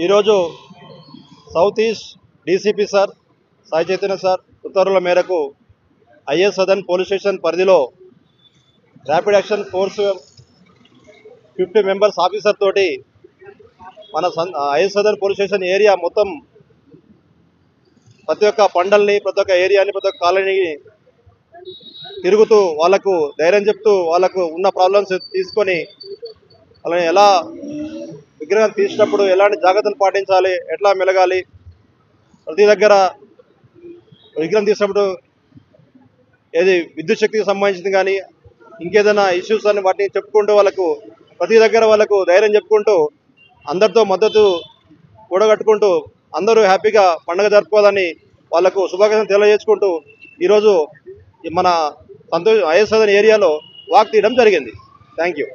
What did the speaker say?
ఈరోజు south east DCP sir Sai Chaitanya sir ఉత్తర్వుల మేరకు ఐఎస్ సదన్ పోలీస్ స్టేషన్ పరిధిలో rapid action force 50 members officer తోటి మన is Sadan police station area మొత్తం ప్రతి ఒక్క పండల్ని, ప్రతి ఒక్క ఏరియాని, ప్రతి ఒక్క కాలనీని తిరుగుతూ వాళ్ళకు ధైర్యం చెప్తూ వాళ్ళకు ఉన్న ప్రాబ్లమ్స్ తీసుకొని వాళ్ళని ఎలా విగ్రహం తీసినప్పుడు ఎలాంటి జాగ్రత్తలు పాటించాలి, ఎట్లా మెలగాలి, ప్రతి దగ్గర విగ్రహం తీసినప్పుడు ఏది విద్యుత్ శక్తికి సంబంధించింది కానీ ఇంకేదైనా ఇష్యూస్ అని వాటిని చెప్పుకుంటూ వాళ్ళకు ప్రతి దగ్గర వాళ్ళకు ధైర్యం చెప్పుకుంటూ అందరితో మద్దతు కూడగట్టుకుంటూ అందరూ హ్యాపీగా పండుగ జరుపుకోవాలని వాళ్ళకు శుభాకాంక్షలు తెలియజేసుకుంటూ ఈరోజు మన ఐఎస్ సదన్ ఏరియాలో వాక్ తీయడం జరిగింది. Thank you.